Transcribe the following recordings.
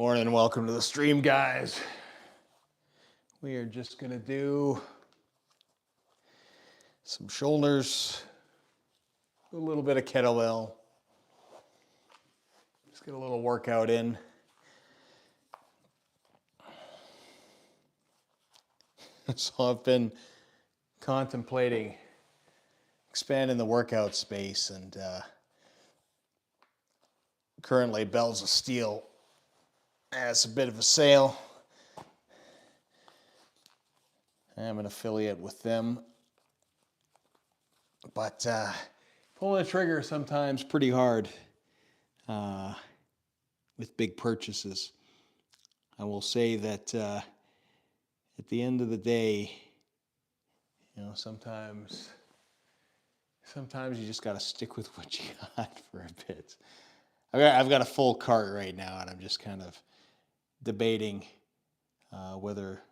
Morning and welcome to the stream, guys. We are just going to do some shoulders, a little bit of kettlebell. Just get a little workout in. So I've been contemplating expanding the workout space, and currently Bells of Steel has a bit of a sale. I'm an affiliate with them, but pulling the trigger is sometimes pretty hard with big purchases. I will say that at the end of the day, sometimes you just got to stick with what you got for a bit. I've got a full cart right now, and I'm just kind of debating whether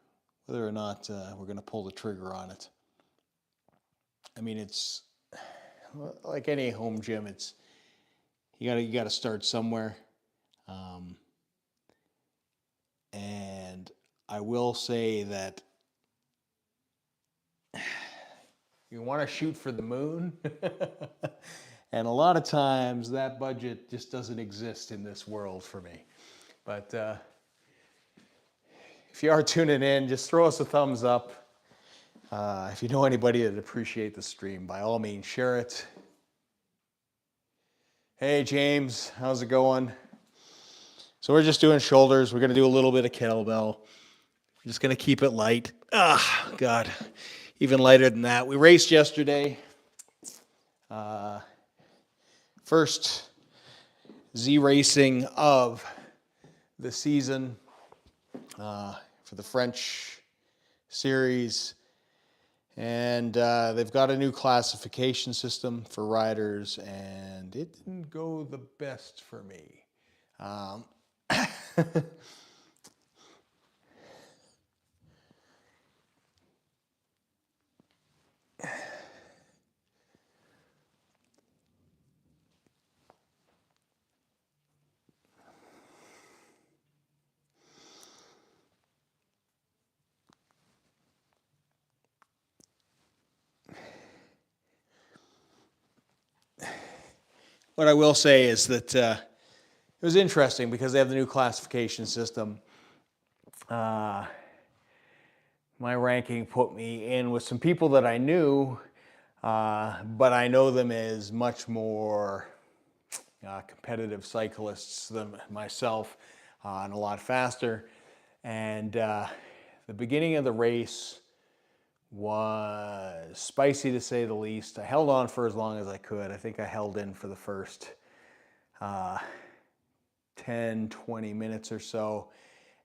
or not we're going to pull the trigger on it. I mean, it's like any home gym. It's you got to start somewhere, and I will say that you want to shoot for the moon, and a lot of times that budget just doesn't exist in this world for me. But if you are tuning in, just throw us a thumbs up. If you know anybody that appreciate the stream, by all means, share it. Hey, James, how's it going? So we're just doing shoulders. We're going to do a little bit of kettlebell. We're just going to keep it light. God, even lighter than that. We raced yesterday. First Z racing of the season for the French series. And they've got a new classification system for riders, and it didn't go the best for me. What I will say is that it was interesting because they have the new classification system. My ranking put me in with some people that I knew, but I know them as much more competitive cyclists than myself, and a lot faster. And the beginning of the race was spicy, to say the least. I held on for as long as I could. I think I held in for the first 10, 20 minutes or so.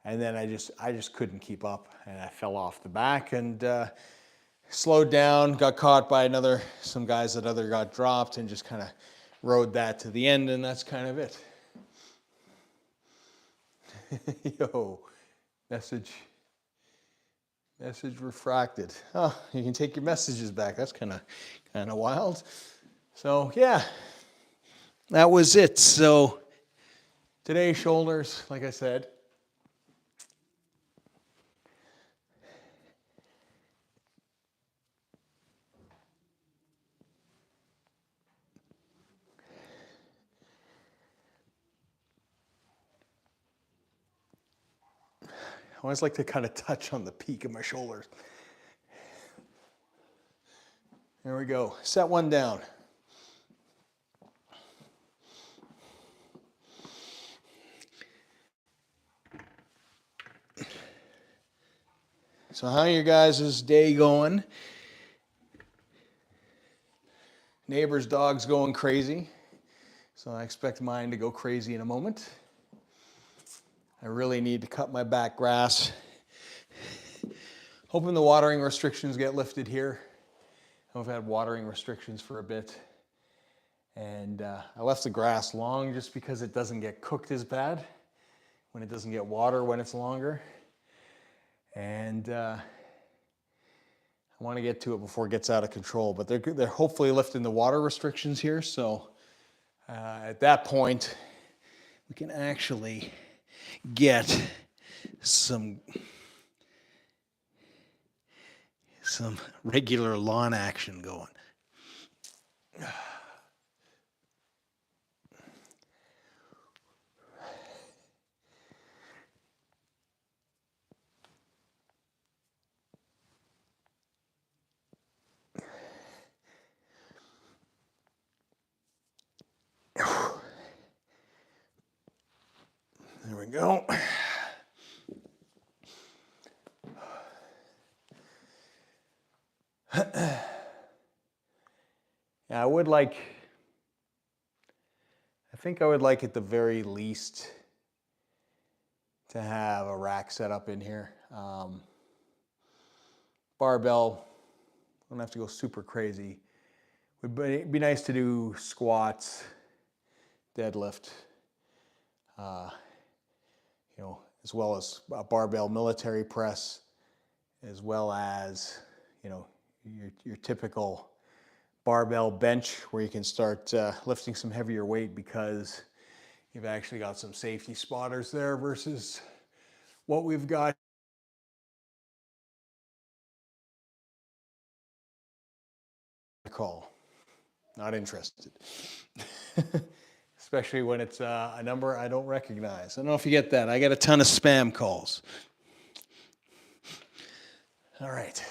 And then I just couldn't keep up, and I fell off the back and slowed down, got caught by some guys that got dropped, and just kind of rode that to the end, and that's kind of it. Yo, message refracted. Oh, you can take your messages back. That's kind of wild. So yeah, that was it. So today's shoulders, like I said. I always like to kind of touch on the peak of my shoulders. There we go. Set one down. So how your guys' day going? Neighbor's dog's going crazy. So I expect mine to go crazy in a moment. I really need to cut my back grass. Hoping the watering restrictions get lifted here. I've had watering restrictions for a bit. And I left the grass long just because it doesn't get cooked as bad when it doesn't get water when it's longer. And I want to get to it before it gets out of control. But they're hopefully lifting the water restrictions here. So at that point, we can actually get some regular lawn action going. There we go. Yeah, I think I would like at the very least to have a rack set up in here. Barbell, don't have to go super crazy. Would be nice to do squats, deadlift, as well as a barbell military press, as well as, your typical barbell bench where you can start lifting some heavier weight because you've actually got some safety spotters there versus what we've got. Call. Not interested. Especially when it's a number I don't recognize. I don't know if you get that. I get a ton of spam calls. All right.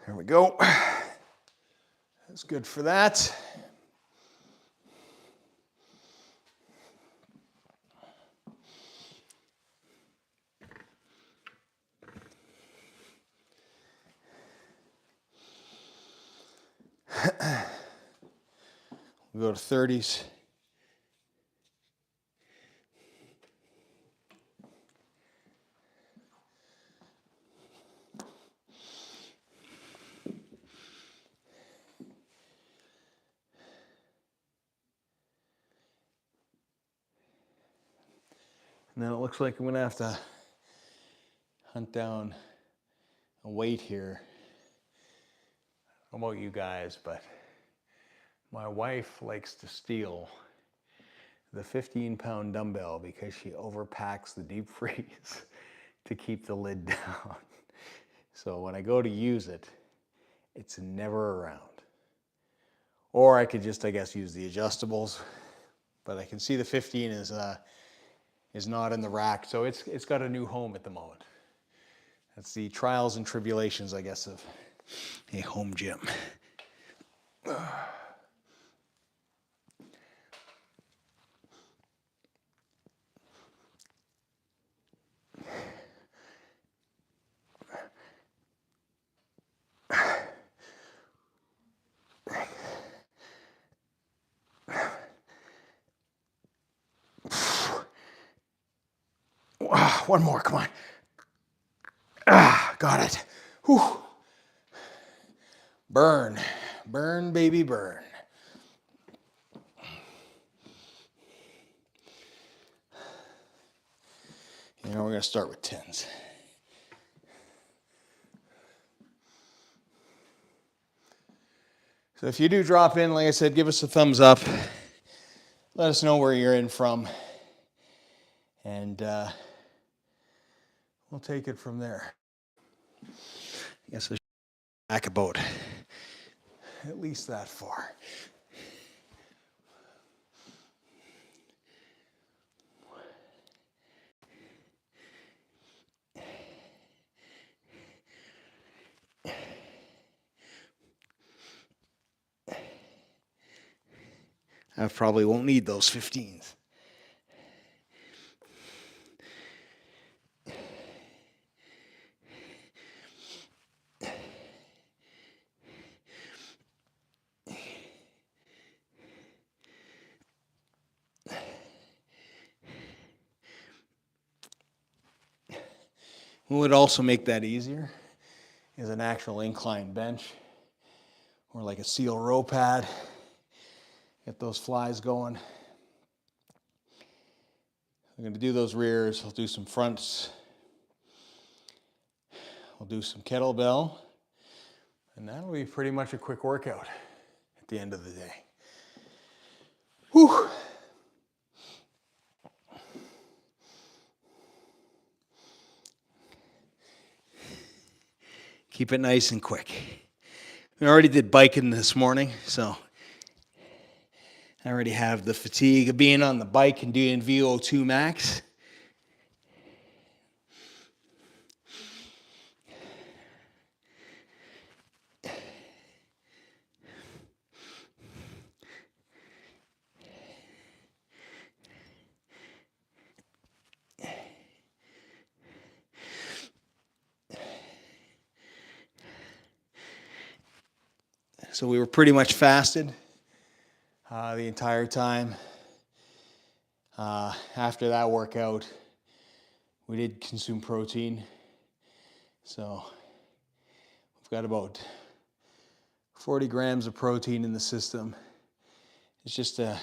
There we go. That's good for that. We'll go to 30s. And then it looks like I'm going to have to hunt down a weight here. I don't know about you guys, but my wife likes to steal the 15-pound dumbbell because she overpacks the deep freeze to keep the lid down. So when I go to use it, it's never around. Or I could just, I guess, use the adjustables. But I can see the 15 is not in the rack, so it's got a new home at the moment. That's the trials and tribulations, I guess, of a home gym. One more, come on. Got it. Whew. Burn, burn, baby, burn. We're going to start with 10s. So if you do drop in, like I said, give us a thumbs up. Let us know where you're in from. And we'll take it from there. I guess I should back about at least that far. I probably won't need those 15s. What would also make that easier is an actual incline bench or like a seal row pad. Get those flies going. I'm going to do those rears. I'll do some fronts. I'll do some kettlebell. And that'll be pretty much a quick workout at the end of the day. Whew. Keep it nice and quick. We already did biking this morning, so I already have the fatigue of being on the bike and doing VO2 max. So we were pretty much fasted the entire time. After that workout, we did consume protein. So we've got about 40 grams of protein in the system. It's just I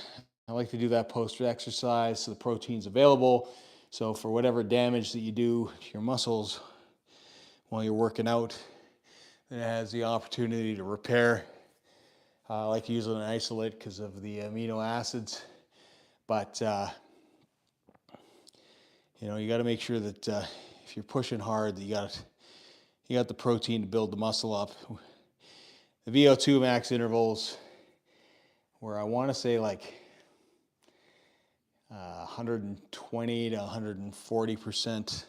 like to do that post-exercise so the protein's available. So for whatever damage that you do to your muscles while you're working out, it has the opportunity to repair. I like to use an isolate because of the amino acids, but you got to make sure that if you're pushing hard, that you got the protein to build the muscle up. The VO2 max intervals, where I want to say like 120 to 140%,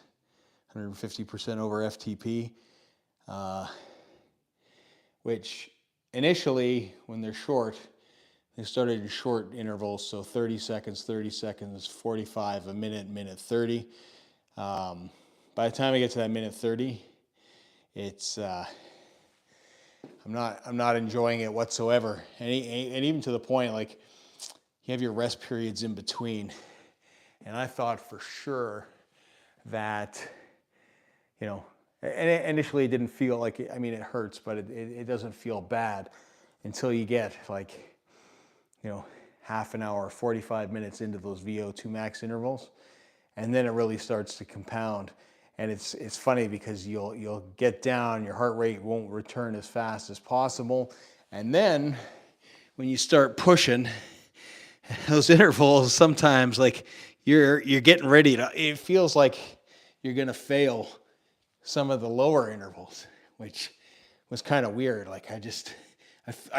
150% over FTP, which initially, when they're short, they started in short intervals, so 30 seconds, 45, a minute, minute 30. By the time I get to that minute 30, it's I'm not enjoying it whatsoever, and even to the point like you have your rest periods in between, and I thought for sure that and initially it didn't feel like it, I mean, it hurts, but it doesn't feel bad until you get like, half an hour, 45 minutes into those VO2 max intervals. And then it really starts to compound. And it's funny because you'll get down, your heart rate won't return as fast as possible. And then when you start pushing those intervals, sometimes like you're getting ready to, it feels like you're going to fail some of the lower intervals, which was kind of weird. Like I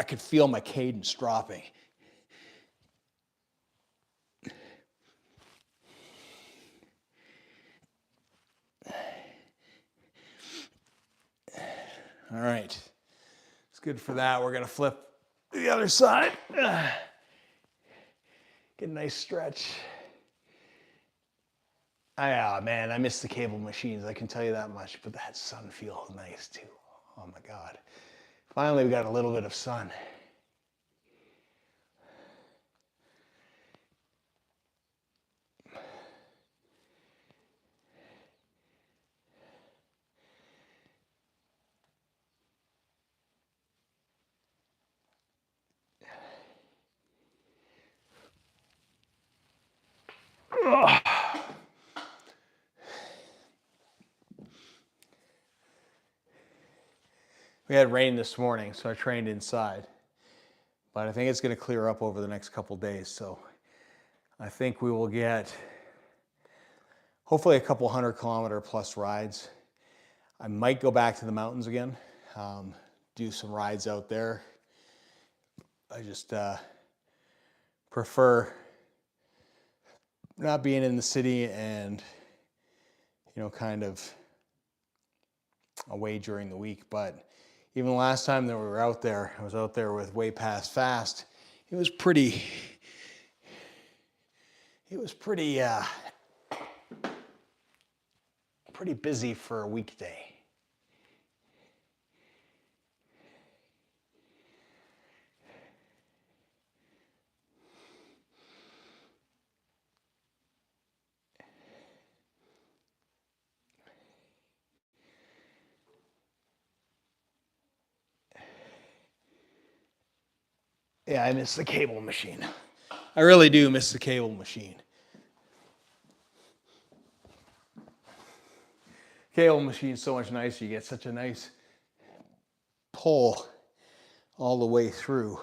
could feel my cadence dropping. All right, it's good for that. We're gonna flip to the other side. Get a nice stretch. Man, I miss the cable machines, I can tell you that much, but that sun feels nice too. Oh my God. Finally, we got a little bit of sun. Ugh. We had rain this morning, so I trained inside. But I think it's going to clear up over the next couple days. So I think we will get hopefully a couple 100-kilometer plus rides. I might go back to the mountains again, do some rides out there. I just prefer not being in the city and, kind of away during the week. But even the last time that we were out there, I was out there with Way Past Fast. It was pretty busy for a weekday. Yeah, I miss the cable machine. I really do miss the cable machine. Cable machine's so much nicer. You get such a nice pull all the way through.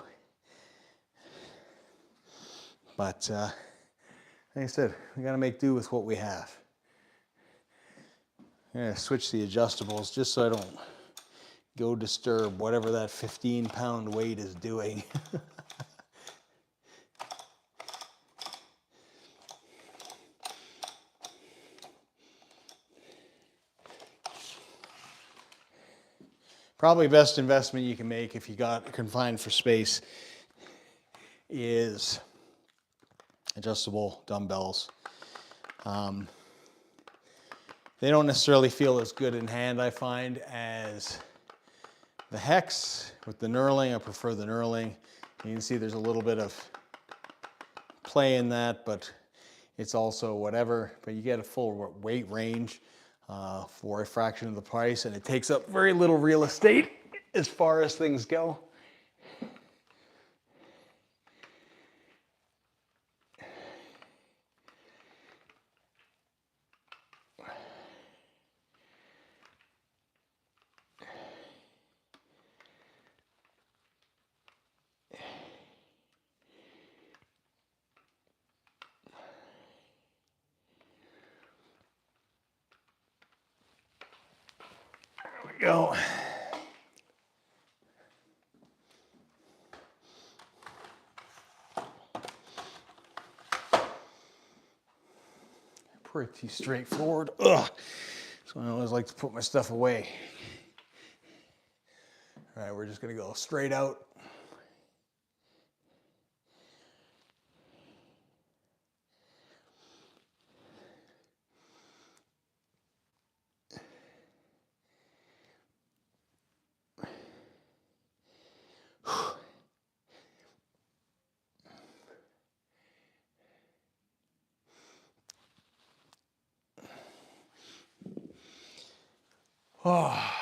But like I said, we got to make do with what we have. I'm going to switch the adjustables just so I don't go disturb whatever that 15-pound weight is doing. Probably best investment you can make if you got confined for space is adjustable dumbbells. They don't necessarily feel as good in hand, I find, as the Hex with the knurling. I prefer the knurling. You can see there's a little bit of play in that, but it's also whatever. But you get a full weight range for a fraction of the price, and it takes up very little real estate as far as things go. There we go. Pretty straightforward. Ugh. So I always like to put my stuff away. All right, we're just gonna go straight out. Oh.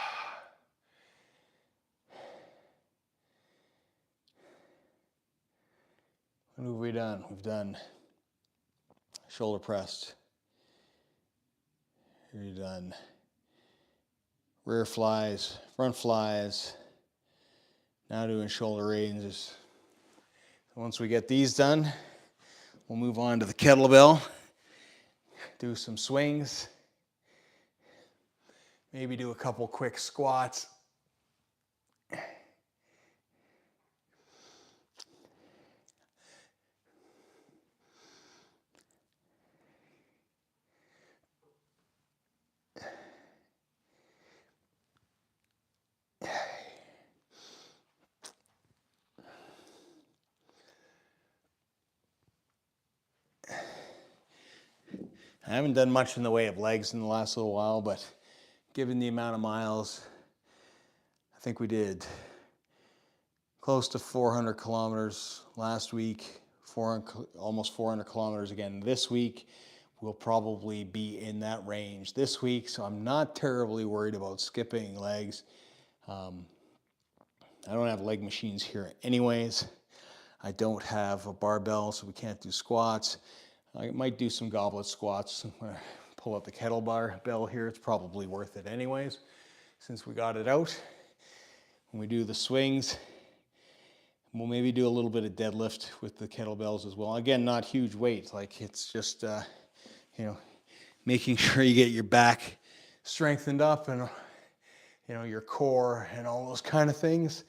What have we done? We've done shoulder pressed. We've done rear flies, front flies. Now doing shoulder raises. Once we get these done, we'll move on to the kettlebell. Do some swings. Maybe do a couple quick squats. I haven't done much in the way of legs in the last little while, but given the amount of miles, I think we did close to 400 kilometers last week, almost 400 kilometers again this week. We'll probably be in that range this week, so I'm not terribly worried about skipping legs. I don't have leg machines here anyways. I don't have a barbell, so we can't do squats. I might do some goblet squats. Pull out the kettlebell here. It's probably worth it anyways, since we got it out. When we do the swings, we'll maybe do a little bit of deadlift with the kettlebells as well. Again, not huge weight. Like it's just, making sure you get your back strengthened up and, your core and all those kind of things.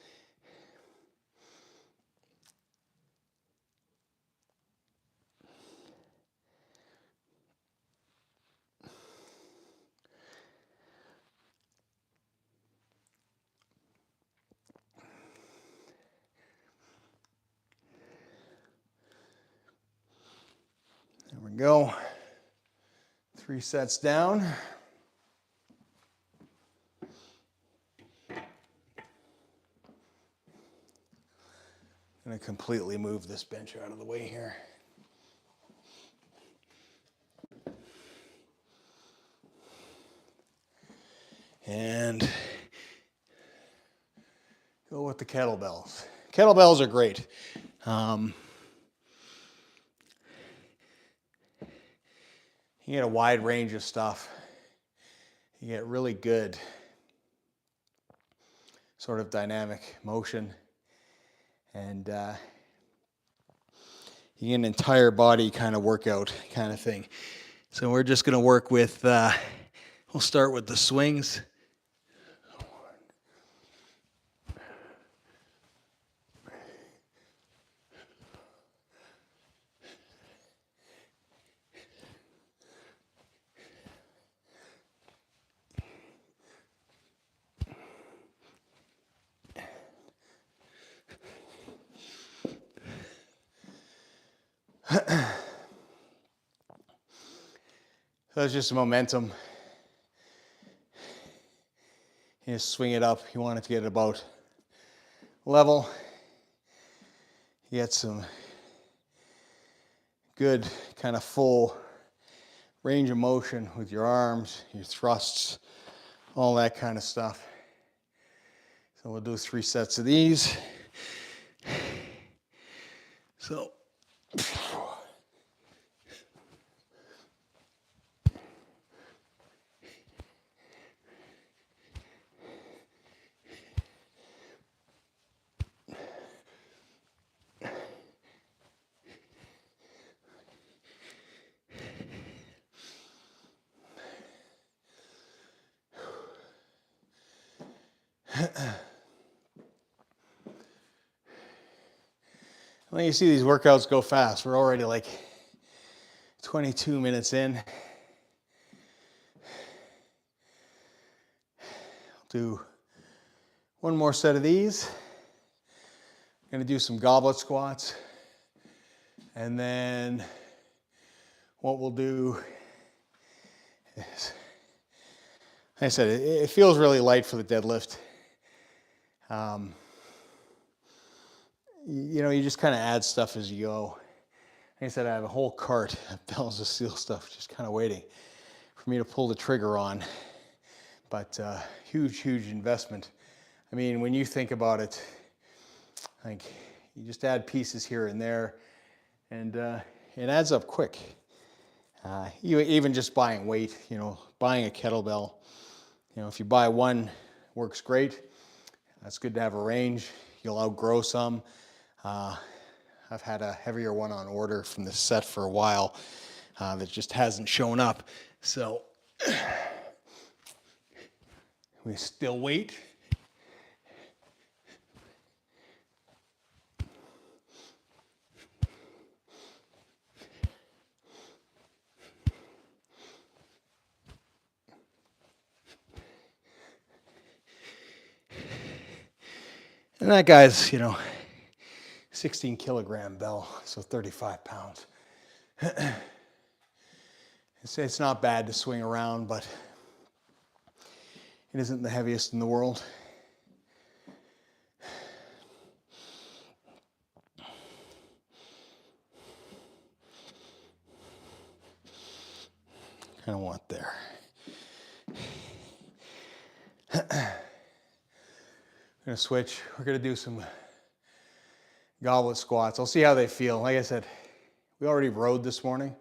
There we go. 3 sets down. I'm going to completely move this bench out of the way here. And go with the kettlebells. Kettlebells are great. You get a wide range of stuff. You get really good sort of dynamic motion, and you get an entire body kind of workout kind of thing. So we're just going to work with, we'll start with the swings. So it's just momentum. You just swing it up. You want it to get about level. You get some good kind of full range of motion with your arms, your thrusts, all that kind of stuff. So we'll do 3 sets of these. So when you see these workouts go fast, we're already like 22 minutes in. I'll do 1 more set of these. I'm going to do some goblet squats. And then what we'll do is, like I said, it feels really light for the deadlift. You know, you just kind of add stuff as you go. Like I said, I have a whole cart of bells of steel stuff just kind of waiting for me to pull the trigger on. But huge investment. I mean, when you think about it, like you just add pieces here and there, and it adds up quick. You even just buying weight, you know, buying a kettlebell. You know, if you buy one, works great. That's good to have a range. You'll outgrow some. I've had a heavier one on order from the set for a while that just hasn't shown up. So we still wait. And that guy's, you know, 16 kilogram bell, so 35 pounds. It's not bad to swing around, but it isn't the heaviest in the world. Kind of want there. I'm going to switch. We're going to do some goblet squats. I'll see how they feel. Like I said, we already rode this morning,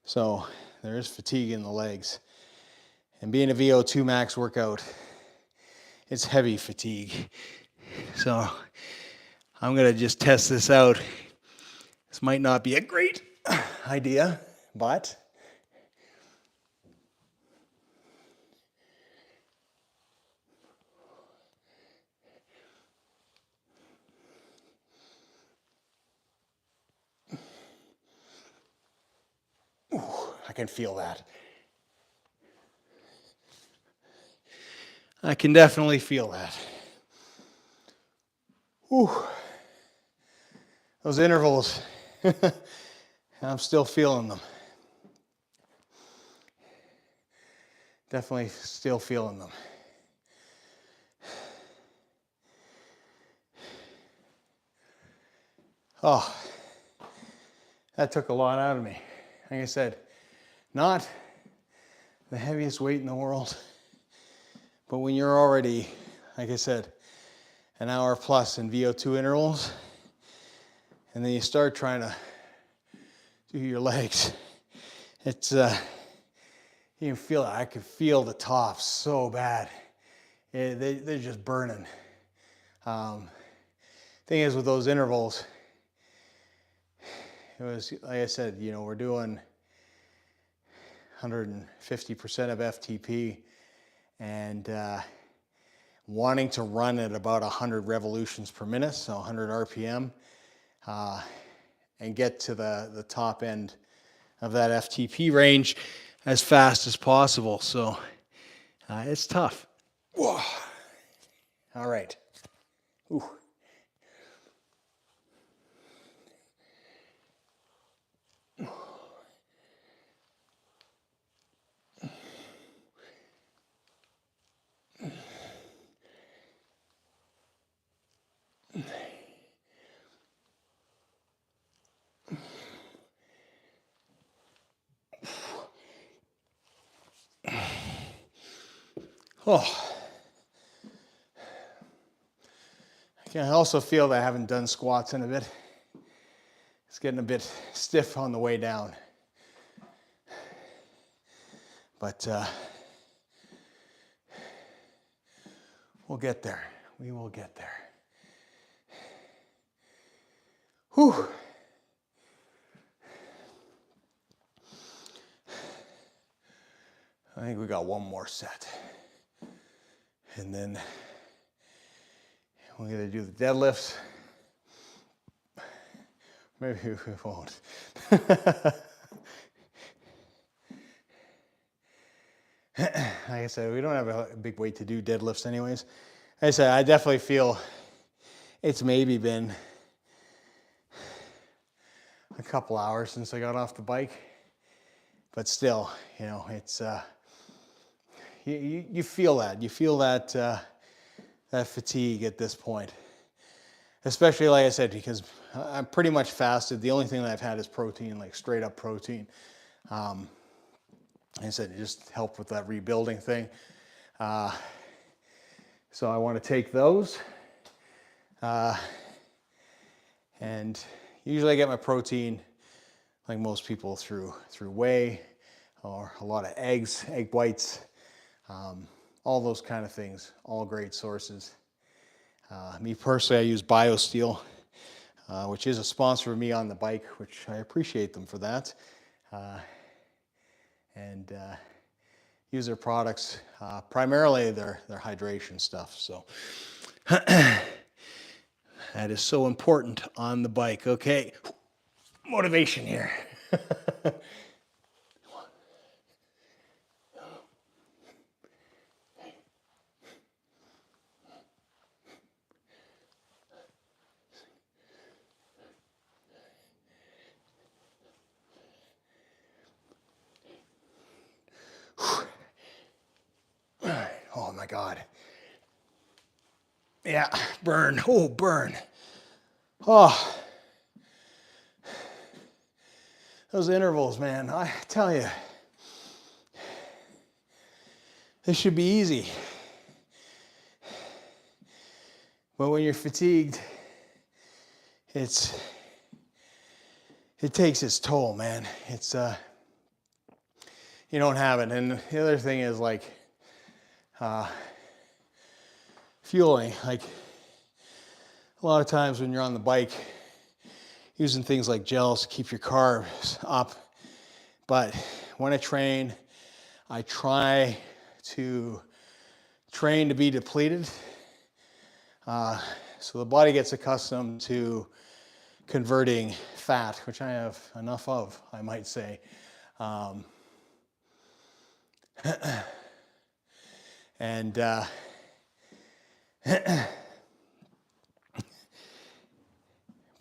so there is fatigue in the legs. And being a VO2 max workout, it's heavy fatigue. So I'm going to just test this out. This might not be a great idea, but I can feel that. I can definitely feel that. Whew. Those intervals, I'm still feeling them. Definitely still feeling them. Oh, that took a lot out of me. Like I said, not the heaviest weight in the world, but when you're already, like I said, an hour plus in VO2 intervals, and then you start trying to do your legs. It's, you can feel it. I could feel the top so bad. They're just burning. Thing is with those intervals, it was, like I said, you know, we're doing 150% of FTP, and wanting to run at about 100 revolutions per minute, so 100 RPM, and get to the top end of that FTP range as fast as possible. So it's tough. Whoa. All right. Ooh. Oh. I can also feel that I haven't done squats in a bit. It's getting a bit stiff on the way down. But we'll get there. We will get there. Whew. I think we got one more set. And then we're going to do the deadlifts. Maybe we won't. Like I said, we don't have a big weight to do deadlifts anyways. Like I said, I definitely feel it's maybe been a couple hours since I got off the bike. But still, you know, it's, you feel that. You feel that, that fatigue at this point. Especially, like I said, because I'm pretty much fasted. The only thing that I've had is protein, like straight up protein. Like I said, it just helped with that rebuilding thing. So I want to take those. And usually I get my protein, like most people, through whey or a lot of eggs, egg whites, all those kind of things, all great sources. Me personally, I use BioSteel, which is a sponsor of me on the bike, which I appreciate them for that. And use their products, primarily their hydration stuff. So that is so important on the bike. Okay, motivation here. Oh my God. Yeah, burn. Oh, burn. Oh. Those intervals, man, I tell you, they should be easy. But when you're fatigued, it takes its toll, man. It's, you don't have it. And the other thing is like, fueling. Like a lot of times when you're on the bike, using things like gels to keep your carbs up. But when I train, I try to train to be depleted. So the body gets accustomed to converting fat, which I have enough of, I might say. And but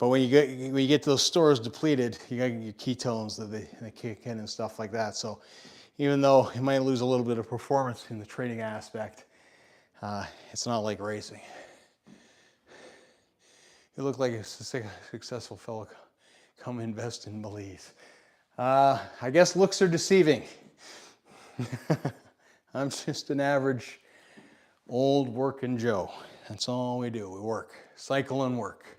when you get those stores depleted, you got your ketones that they kick in and stuff like that. So even though you might lose a little bit of performance in the training aspect, it's not like racing. You look like a successful fellow. Come invest in Belize. I guess looks are deceiving. I'm just an average old working Joe. That's all we do. We work, cycle and work.